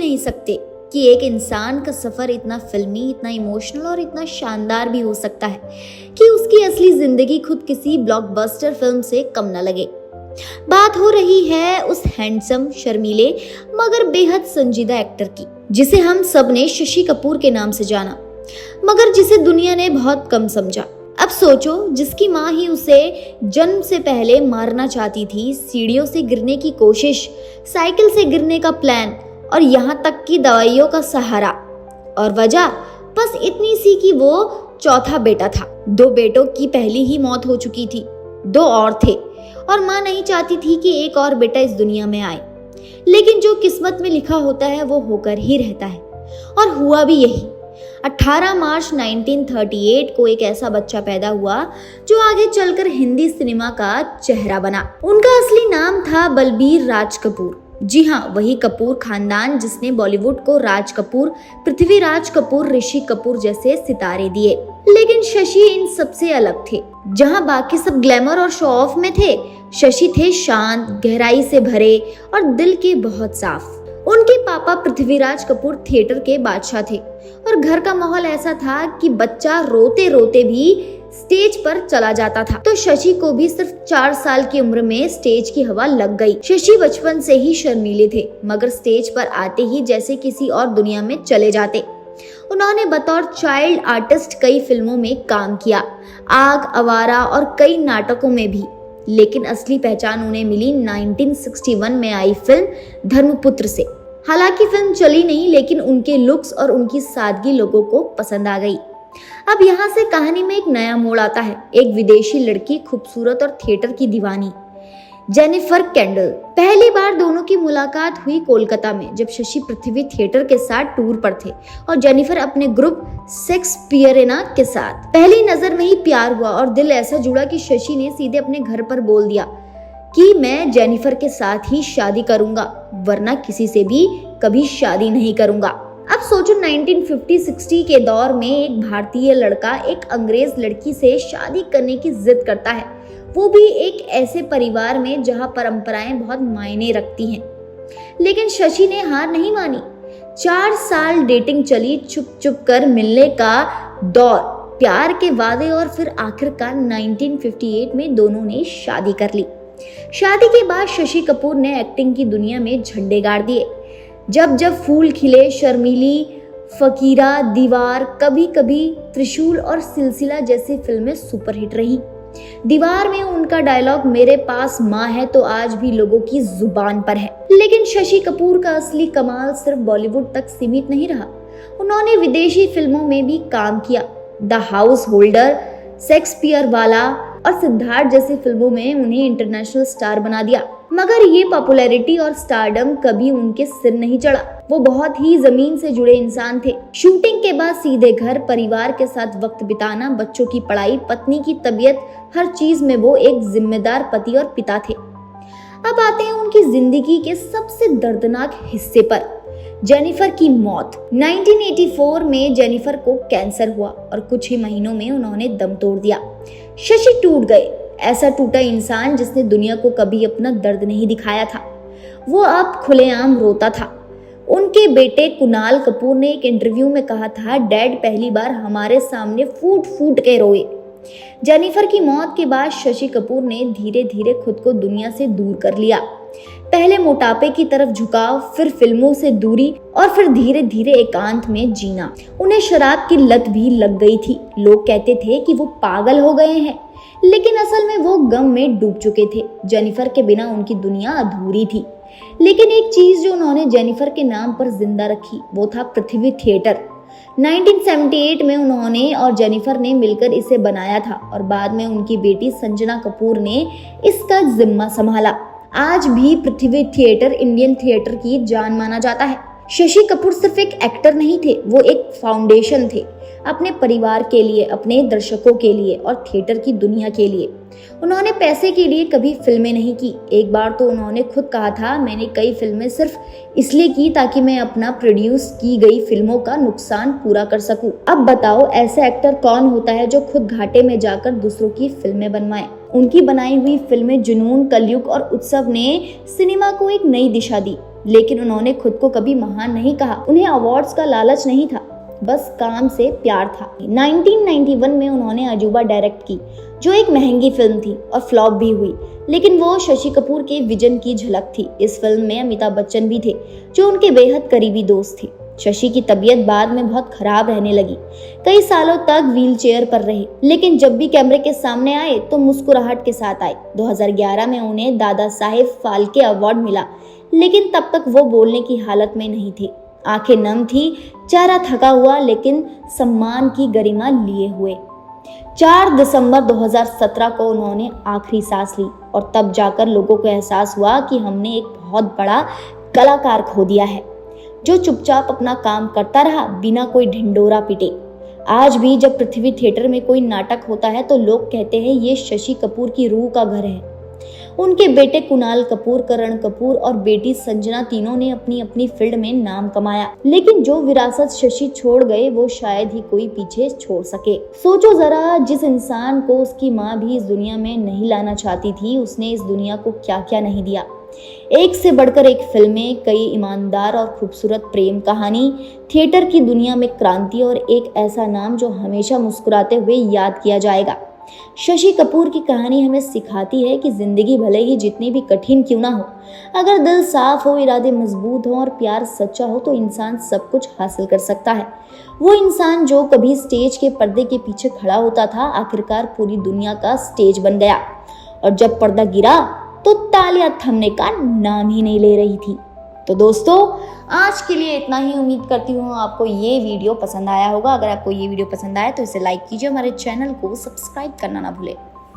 नहीं सकते कि एक इंसान का सफर इतना फिल्मी, इतना इमोशनल और इतना शानदार भी हो सकता है कि उसकी असली जिंदगी खुद किसी ब्लॉकबस्टर फिल्म से कम न लगे। बात हो रही है उस हैंडसम, शर्मीले मगर बेहद संजीदा एक्टर की, जिसे हम सब ने शशि कपूर के नाम से जाना, मगर जिसे दुनिया ने बहुत कम समझा। अब सोचो, जिसकी माँ ही उसे जन्म से पहले मारना चाहती थी, सीढ़ियों से गिरने की कोशिश, साइकिल से गिरने का प्लान और यहाँ तक कि दवाइयों का सहारा, और वजह बस इतनी सी कि वो चौथा बेटा था। 2 बेटों की पहली ही मौत हो चुकी थी, 2 और थे और माँ नहीं चाहती थी कि एक और बेटा इस दुनिया में आए। लेकिन जो किस्मत में लिखा होता है वो होकर ही रहता है, और हुआ भी यही। 18 मार्च 1938 को एक ऐसा बच्चा पैदा हुआ जो आगे चलकर हिंदी सिनेमा का चेहरा बना। उनका असली नाम था बलबीर राज कपूर। जी हाँ, वही कपूर खानदान जिसने बॉलीवुड को राज कपूर, पृथ्वीराज कपूर, ऋषि कपूर जैसे सितारे दिए। लेकिन शशि इन सबसे अलग थे। जहाँ बाकी सब ग्लैमर और शो ऑफ में थे, शशि थे शांत, गहराई से भरे और दिल के बहुत साफ। उनके पापा पृथ्वीराज कपूर थिएटर के बादशाह थे और घर का माहौल ऐसा था कि बच्चा रोते रोते भी स्टेज पर चला जाता था। तो शशि को भी सिर्फ 4 साल की उम्र में स्टेज की हवा लग गई। शशि बचपन से ही शर्मीले थे, मगर स्टेज पर आते ही जैसे किसी और दुनिया में चले जाते। उन्होंने बतौर चाइल्ड आर्टिस्ट कई फिल्मों में काम किया, आग, आवारा और कई नाटकों में भी। लेकिन असली पहचान उन्हें मिली 1961 में आई फिल्म धर्मपुत्र से। हालांकि फिल्म चली नहीं, लेकिन उनके लुक्स और उनकी सादगी लोगों को पसंद आ गई। अब यहाँ से कहानी में एक नया मोड़ आता है। एक विदेशी लड़की, खूबसूरत और थिएटर की दीवानी जेनिफर केंडल। पहली बार दोनों की मुलाकात हुई कोलकाता में, जब शशि पृथ्वी थिएटर के साथ टूर पर थे और जेनिफर अपने ग्रुप शेक्सपियरेना के साथ। पहली नजर में ही प्यार हुआ और दिल ऐसा जुड़ा कि शशि ने सीधे अपने घर पर बोल दिया कि मैं जेनिफर के साथ ही शादी करूंगा, वरना किसी से भी कभी शादी नहीं करूंगा। अब सोचो, 1950-60 के दौर में एक भारतीय लड़का एक अंग्रेज लड़की से शादी करने की जिद करता है, वो भी एक ऐसे परिवार में जहां परंपराएं बहुत मायने रखती हैं। लेकिन शशि ने हार नहीं मानी। 4 साल डेटिंग चली, छुप छुप कर मिलने का दौर, प्यार के वादे और फिर आखिरकार 1958 में दोनों ने शादी कर ली। शादी के बाद शशि कपूर ने एक्टिंग की दुनिया में झंडे गाड़ दिए। जब जब फूल खिले, शर्मीली, फकीरा, दीवार, कभी कभी, त्रिशूल और सिलसिला जैसी फिल्में सुपरहिट रही। दीवार में उनका डायलॉग मेरे पास माँ है तो आज भी लोगों की जुबान पर है। लेकिन शशि कपूर का असली कमाल सिर्फ बॉलीवुड तक सीमित नहीं रहा। उन्होंने विदेशी फिल्मों में भी काम किया। द हाउस होल्डर, शेक्सपियर वाला और सिद्धार्थ जैसी फिल्मों में उन्हें इंटरनेशनल स्टार बना दिया। मगर ये पॉपुलैरिटी और स्टारडम कभी उनके सिर नहीं चढ़ा। वो बहुत ही जमीन से जुड़े इंसान थे। शूटिंग के बाद सीधे घर, परिवार के साथ वक्त बिताना, बच्चों की पढ़ाई, पत्नी की तबीयत, हर चीज में वो एक जिम्मेदार पति और पिता थे। अब आते हैं उनकी जिंदगी के सबसे दर्दनाक हिस्से पर, जेनिफर की मौत। 1984 में जेनिफर को कैंसर हुआ और कुछ ही महीनों में उन्होंने दम तोड़ दिया। शशि टूट गए। ऐसा टूटा इंसान जिसने दुनिया को कभी अपना दर्द नहीं दिखाया था, वो अब खुलेआम रोता था। उनके बेटे कुणाल कपूर ने एक इंटरव्यू में कहा था, डैड पहली बार हमारे सामने फूट फूट के रोए। जेनिफर की मौत के बाद शशि कपूर ने धीरे धीरे खुद को दुनिया से दूर कर लिया। पहले मोटापे की तरफ झुकाव, फिर फिल्मों से दूरी और फिर धीरे धीरे एकांत में जीना। उन्हें शराब की लत भी लग गई थी। लोग कहते थे कि वो पागल हो गए हैं, लेकिन असल में वो गम में डूब चुके थे। जेनिफर के बिना उनकी दुनिया अधूरी थी। लेकिन एक चीज जो उन्होंने जेनिफर के नाम पर जिंदा रखी, वो था पृथ्वी थिएटर। 1978 में उन्होंने और जेनिफर ने मिलकर इसे बनाया था और बाद में उनकी बेटी संजना कपूर ने इसका जिम्मा संभाला। आज भी पृथ्वी थिएटर इंडियन थिएटर की जान माना जाता है। शशि कपूर सिर्फ एक एक्टर नहीं थे, वो एक फाउंडेशन थे, अपने परिवार के लिए, अपने दर्शकों के लिए और थिएटर की दुनिया के लिए। उन्होंने पैसे के लिए कभी फिल्में नहीं की। एक बार तो उन्होंने खुद कहा था, मैंने कई फिल्में सिर्फ इसलिए की ताकि मैं अपना प्रोड्यूस की गई फिल्मों का नुकसान पूरा कर सकूं। अब बताओ, ऐसा एक्टर कौन होता है जो खुद घाटे में जाकर दूसरों की फिल्में बनवाए। उनकी बनाई हुई फिल्में जुनून, कलयुग और उत्सव ने सिनेमा को एक नई दिशा दी। लेकिन उन्होंने खुद को कभी महान नहीं कहा। उन्हें अवार्ड्स का लालच नहीं था, बस काम से प्यार था। 1991 में उन्होंने अजूबा डायरेक्ट की, जो एक महंगी फिल्म थी और फ्लॉप भी हुई, लेकिन वो शशि कपूर के विजन की झलक थी। इस फिल्म में अमिताभ बच्चन भी थे, जो उनके बेहद करीबी दोस्त थे। शशि की तबीयत बाद में बहुत खराब रहने लगी, कई सालों तक व्हीलचेयर पर रहे, लेकिन जब भी कैमरे के सामने आए तो मुस्कुराहट के साथ आए। 2011 में उन्हें दादा साहेब फाल्के अवार्ड मिला, लेकिन तब तक वो बोलने की हालत में नहीं थे। आंखें नम थी, चेहरा थका हुआ, लेकिन सम्मान की गरिमा लिए हुए। 4 दिसंबर 2017 को उन्होंने आखिरी सांस ली और तब जाकर लोगों को एहसास हुआ कि हमने एक बहुत बड़ा कलाकार खो दिया है, जो चुपचाप अपना काम करता रहा बिना कोई ढिंडोरा पीटे। आज भी जब पृथ्वी थिएटर में कोई नाटक होता है तो लोग कहते हैं ये शशि कपूर की रूह का घर है। उनके बेटे कुणाल कपूर, करण कपूर और बेटी संजना तीनों ने अपनी अपनी फील्ड में नाम कमाया, लेकिन जो विरासत शशि छोड़ गए वो शायद ही कोई पीछे छोड़ सके। सोचो जरा, जिस इंसान को उसकी माँ भी इस दुनिया में नहीं लाना चाहती थी, उसने इस दुनिया को क्या क्या नहीं दिया। एक से बढ़कर एक फिल्में, कई ईमानदार और खूबसूरत प्रेम कहानी, थिएटर की दुनिया में क्रांति और एक ऐसा नाम जो हमेशा मुस्कुराते हुए याद किया जाएगा। शशि कपूर की कहानी हमें सिखाती है कि जिंदगी भले ही जितनी भी कठिन क्यों ना हो, अगर दिल साफ हो, इरादे मजबूत हो और प्यार सच्चा हो तो इंसान सब कुछ हासिल कर सकता है। वो इंसान जो कभी स्टेज के पर्दे के पीछे खड़ा होता था, आखिरकार पूरी दुनिया का स्टेज बन गया, और जब पर्दा गिरा तो तालियां थमने का नाम ही नहीं ले रही थी। तो दोस्तों, आज के लिए इतना ही। उम्मीद करती हूँ आपको ये वीडियो पसंद आया होगा। अगर आपको ये वीडियो पसंद आया तो इसे लाइक कीजिए, हमारे चैनल को सब्सक्राइब करना ना भूलें।